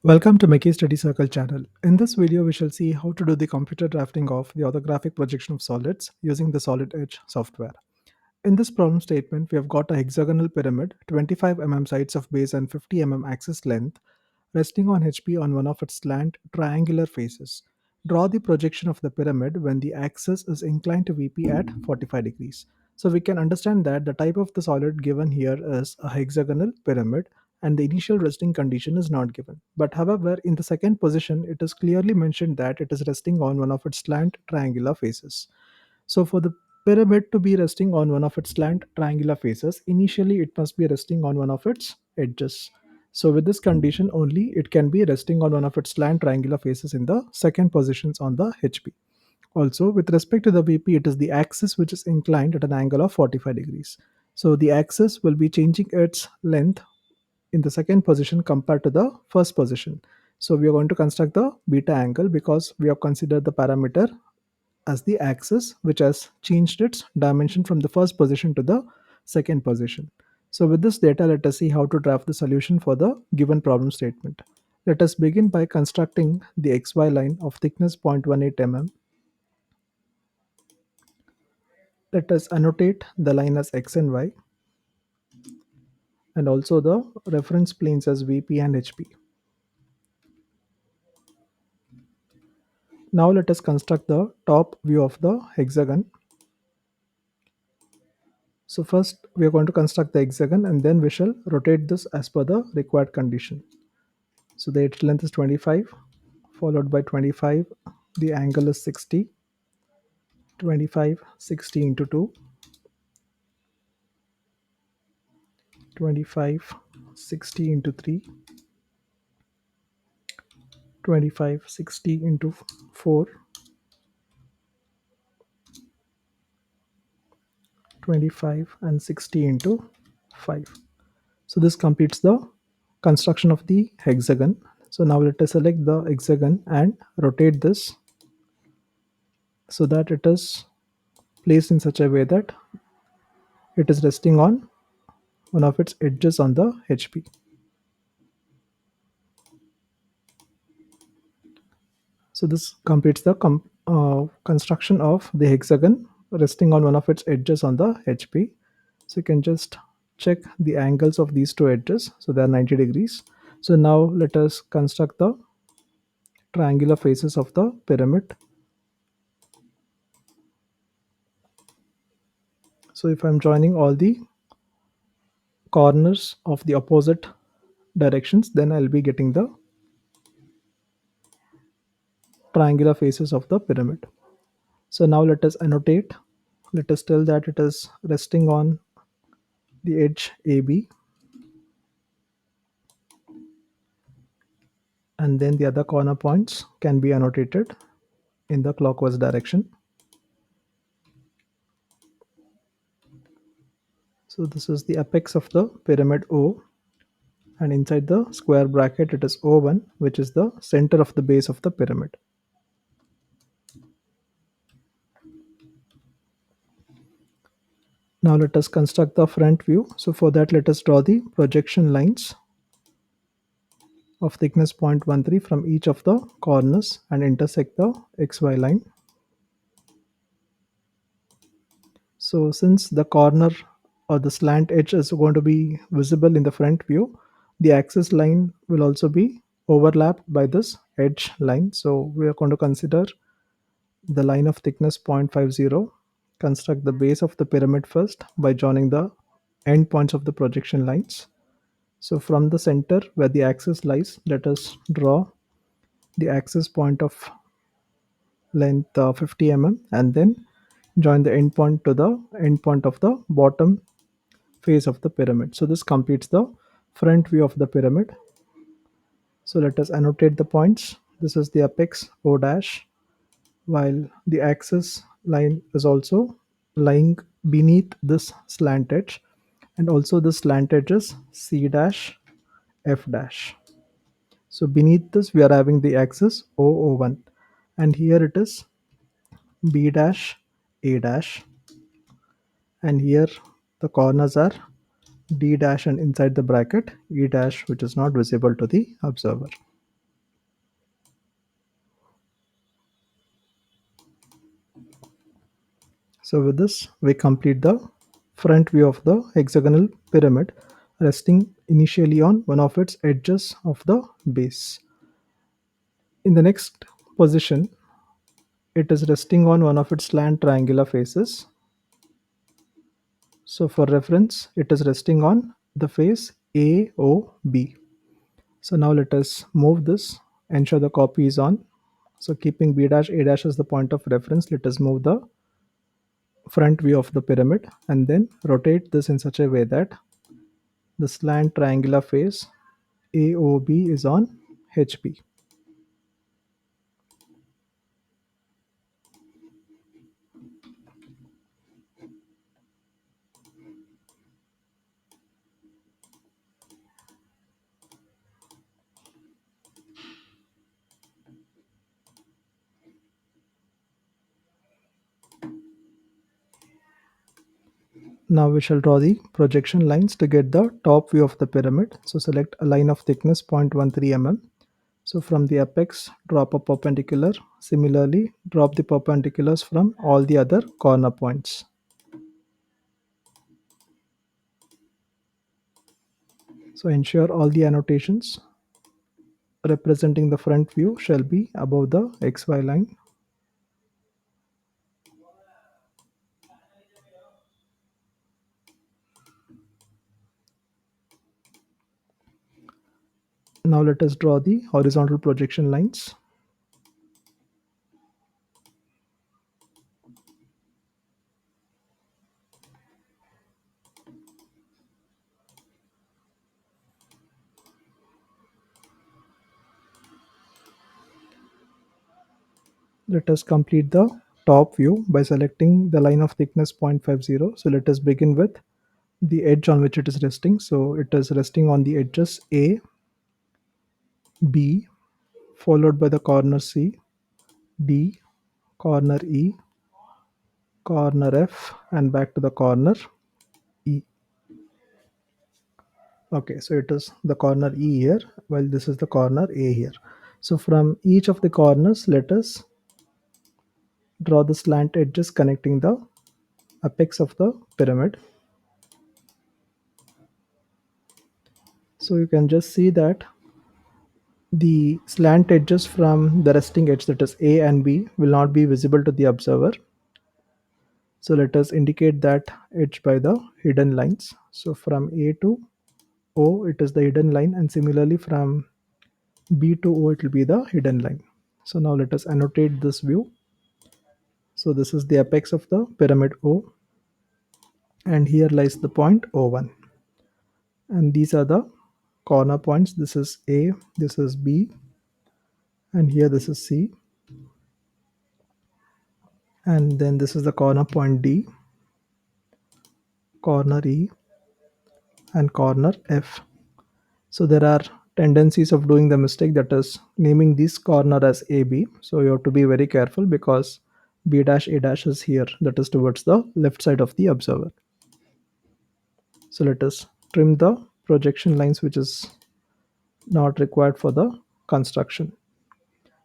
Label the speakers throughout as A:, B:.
A: Welcome to Mickey Study Circle channel. In this video, we shall see how to do the computer drafting of the orthographic projection of solids using the Solid Edge software. In this problem statement, we have got a hexagonal pyramid, 25 sides of base and 50 axis length, resting on HP on one of its slant triangular faces. Draw the projection of the pyramid when the axis is inclined to VP at 45 degrees. So we can understand that the type of the solid given here is a hexagonal pyramid and the initial resting condition is not given. But however, in the second position, it is clearly mentioned that it is resting on one of its slant triangular faces. So for the pyramid to be resting on one of its slant triangular faces, initially it must be resting on one of its edges. So with this condition only, it can be resting on one of its slant triangular faces in the second positions on the HP. Also, with respect to the VP, it is the axis which is inclined at an angle of 45 degrees. So the axis will be changing its length in the second position compared to the first position. So we are going to construct the beta angle because we have considered the parameter as the axis which has changed its dimension from the first position to the second position. So with this data, let us see how to draft the solution for the given problem statement. Let us begin by constructing the xy line of thickness 0.18 mm. Let us annotate the line as x and y and also the reference planes as VP and HP. Now let us construct the top view of the hexagon. So first we are going to construct the hexagon and then we shall rotate this as per the required condition. So the edge length is 25 followed by 25. The angle is 60. 25, 60 into 2. 25, 60 into 3. 25, 60 into 4. 25 and 60 into 5. So this completes the construction of the hexagon. So now let us select the hexagon and rotate this so that it is placed in such a way that it is resting on one of its edges on the HP. So this completes the construction of the hexagon resting on one of its edges on the HP. So you can just check the angles of these two edges. So they are 90 degrees. So now let us construct the triangular faces of the pyramid. So if I'm joining all the corners of the opposite directions, then I'll be getting the triangular faces of the pyramid. So now let us annotate. Let us tell that it is resting on the edge AB, and then the other corner points can be annotated in the clockwise direction. So this is the apex of the pyramid O, and inside the square bracket it is O1, which is the center of the base of the pyramid. Now let us construct the front view. So for that, let us draw the projection lines of thickness 0.13 from each of the corners and intersect the XY line. So since the corner or the slant edge is going to be visible in the front view, the axis line will also be overlapped by this edge line. So we are going to consider the line of thickness 0.50. Construct the base of the pyramid first by joining the end points of the projection lines. So from the center where the axis lies, let us draw the axis point of length 50 and then join the end point to the end point of the bottom face of the pyramid. So this completes the front view of the pyramid. So let us annotate the points. This is the apex O dash, while the axis line is also lying beneath this slant edge, and also the slant edge is C dash F dash. So beneath this we are having the axis OO1, and here it is B dash A dash, and here the corners are D dash and inside the bracket E dash, which is not visible to the observer. So with this, we complete the front view of the hexagonal pyramid resting initially on one of its edges of the base. In the next position, it is resting on one of its slant triangular faces. So for reference, it is resting on the face AOB. So now let us move this, ensure the copy is on. So keeping B dash A dash as the point of reference, let us move the front view of the pyramid and then rotate this in such a way that the slant triangular face AOB is on HB. Now we shall draw the projection lines to get the top view of the pyramid. So select a line of thickness 0.13 mm. So from the apex, drop a perpendicular. Similarly, drop the perpendiculars from all the other corner points. So ensure all the annotations representing the front view shall be above the XY line. Now let us draw the horizontal projection lines. Let us complete the top view by selecting the line of thickness 0.50. So let us begin with the edge on which it is resting. So it is resting on the edges A, B, followed by the corner C, D, corner E, corner F, and back to the corner E. Okay, so it is the corner E here, while this is the corner A here. So from each of the corners, let us draw the slant edges connecting the apex of the pyramid. So you can just see that the slant edges from the resting edge, that is A and B, will not be visible to the observer. So let us indicate that edge by the hidden lines. So from A to O, it is the hidden line, and similarly from B to O, it will be the hidden line. So now let us annotate this view. So this is the apex of the pyramid O, and here lies the point O1. And these are the corner points. This is A, this is B, and here this is C. And then this is the corner point D, corner E, and corner F. So there are tendencies of doing the mistake, that is naming this corner as AB. So you have to be very careful because B dash A dash is here, that is towards the left side of the observer. So let us trim the projection lines which is not required for the construction.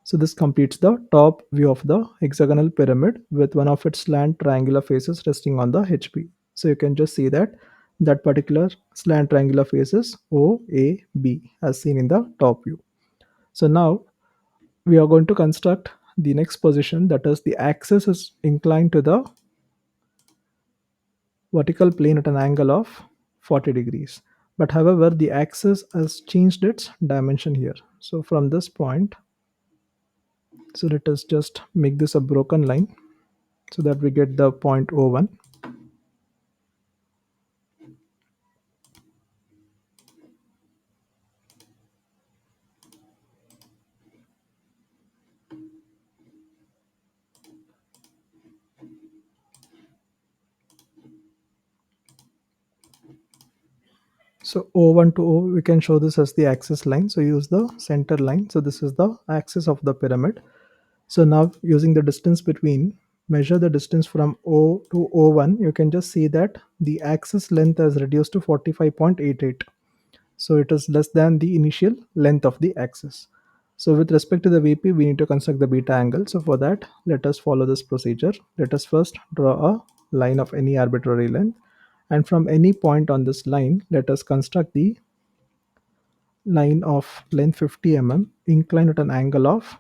A: So this completes the top view of the hexagonal pyramid with one of its slant triangular faces resting on the HB. So you can just see that that particular slant triangular face is OAB as seen in the top view. So now we are going to construct the next position, that is the axis is inclined to the vertical plane at an angle of 40 degrees. But however, the axis has changed its dimension here. So from this point, so let us just make this a broken line so that we get the point O1. So O1 to O, we can show this as the axis line. So use the center line. So this is the axis of the pyramid. So now using the distance between, measure the distance from O to O1, you can just see that the axis length has reduced to 45.88. So it is less than the initial length of the axis. So with respect to the VP, we need to construct the beta angle. So for that, let us follow this procedure. Let us first draw a line of any arbitrary length, and from any point on this line, let us construct the line of length 50 mm inclined at an angle of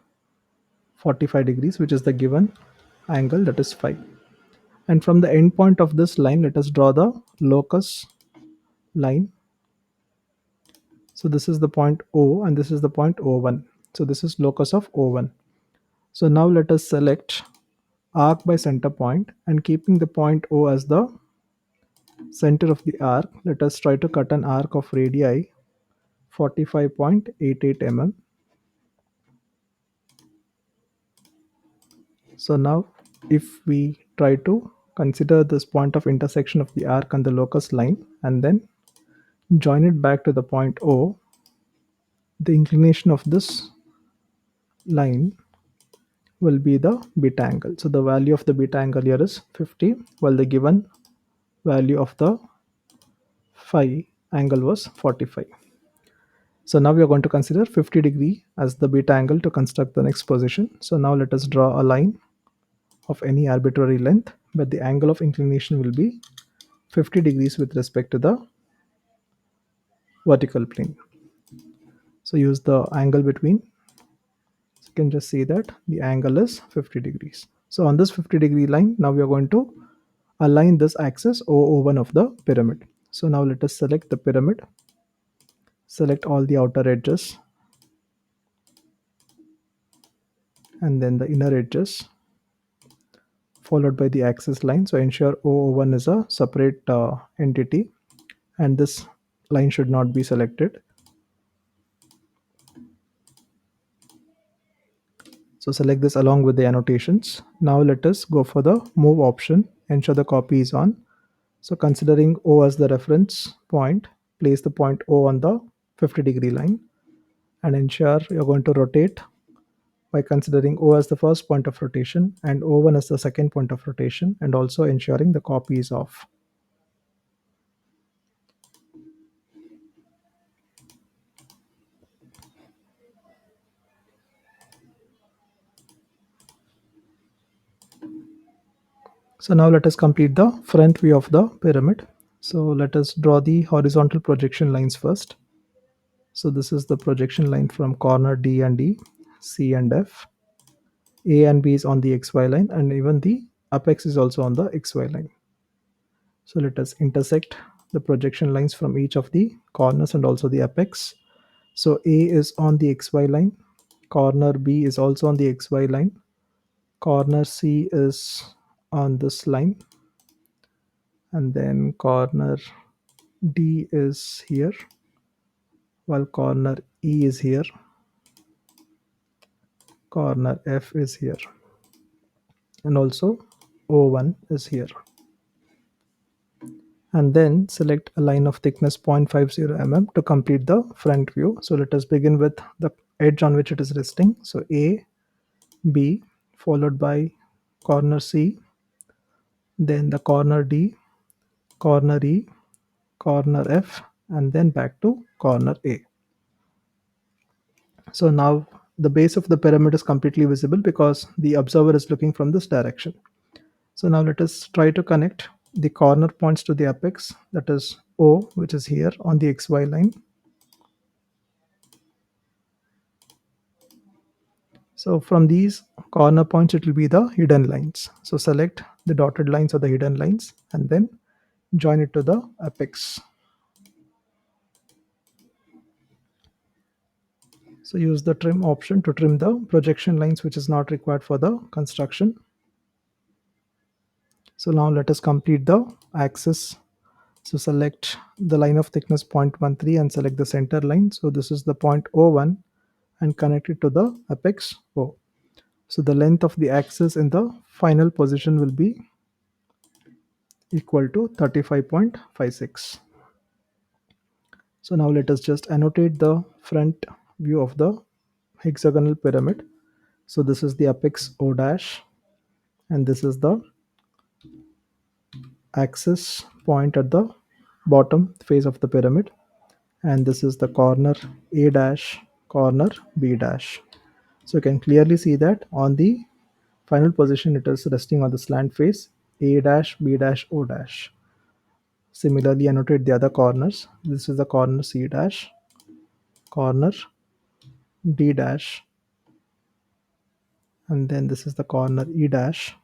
A: 45 degrees, which is the given angle, that is phi. And from the end point of this line, let us draw the locus line. So this is the point O and this is the point O1. So this is locus of O1. So now let us select arc by center point, and keeping the point O as the center of the arc, let us try to cut an arc of radii 45.88 mm. So now if we try to consider this point of intersection of the arc and the locus line and then join it back to the point O, the inclination of this line will be the beta angle. So the value of the beta angle here is 50, while the given value of the phi angle was 45. So now we are going to consider 50 degree as the beta angle to construct the next position. So now let us draw a line of any arbitrary length, but the angle of inclination will be 50 degrees with respect to the vertical plane. So use the angle between. So you can just see that the angle is 50 degrees. So on this 50-degree line, now we are going to align this axis O1 of the pyramid. So now let us select the pyramid, select all the outer edges and then the inner edges, followed by the axis line. So ensure O1 is a separate entity and this line should not be selected. So select this along with the annotations. Now let us go for the move option, ensure the copy is on. So considering O as the reference point, place the point O on the 50-degree line and ensure you're going to rotate by considering O as the first point of rotation and O1 as the second point of rotation, and also ensuring the copy is off. So now let us complete the front view of the pyramid. So let us draw the horizontal projection lines first. So this is the projection line from corner D and E, C and F. A and B is on the XY line and even the apex is also on the XY line. So let us intersect the projection lines from each of the corners and also the apex. So A is on the XY line, corner B is also on the XY line, corner C is on this line, and then corner D is here, while corner E is here, corner F is here, and also O1 is here. And then select a line of thickness 0.50 mm to complete the front view. So let us begin with the edge on which it is resting. So A, B, followed by corner C, then the corner D, corner E, corner F, and then back to corner A. So now the base of the pyramid is completely visible because the observer is looking from this direction. So now let us try to connect the corner points to the apex, that is O, which is here on the XY line. So from these corner points, it will be the hidden lines. So select the dotted lines or the hidden lines and then join it to the apex. So use the trim option to trim the projection lines which is not required for the construction. So now let us complete the axis. So select the line of thickness 0.13 and select the center line. So this is the point O1 and connect it to the apex O. So the length of the axis in the final position will be equal to 35.56. So now let us just annotate the front view of the hexagonal pyramid. So this is the apex O dash and this is the axis point at the bottom face of the pyramid, and this is the corner A dash, corner B dash. So you can clearly see that on the final position it is resting on the slant face, A dash, B dash, O dash. Similarly, annotate the other corners. This is the corner C dash, corner D dash, and then this is the corner E dash,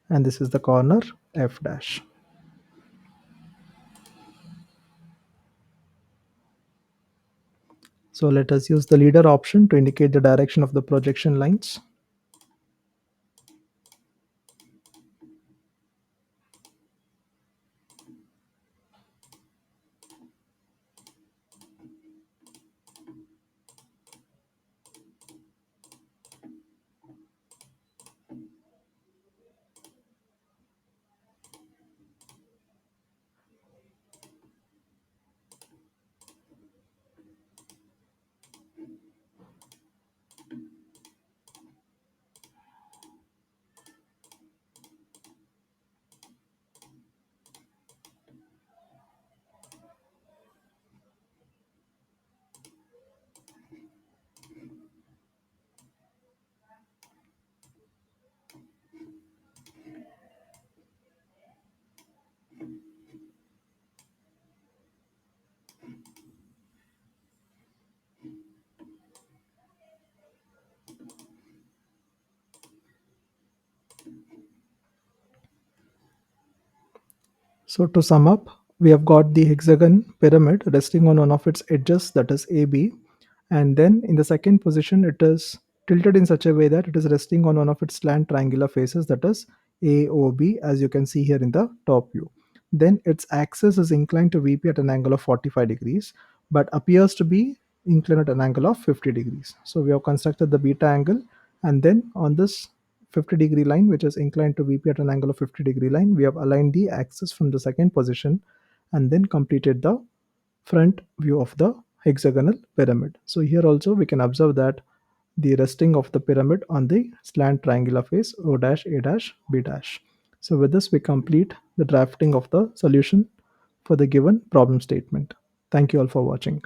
A: and this is the corner F dash. So let us use the leader option to indicate the direction of the projection lines. So to sum up, we have got the hexagon pyramid resting on one of its edges, that is AB, and then in the second position it is tilted in such a way that it is resting on one of its slant triangular faces, that is AOB, as you can see here in the top view. Then its axis is inclined to VP at an angle of 45 degrees, but appears to be inclined at an angle of 50 degrees. So we have constructed the beta angle, and then on this 50-degree line, which is inclined to VP at an angle of 50-degree line, we have aligned the axis from the second position and then completed the front view of the hexagonal pyramid. So here also we can observe that the resting of the pyramid on the slant triangular face O dash, A dash, B dash. So with this we complete the drafting of the solution for the given problem statement. Thank you all for watching.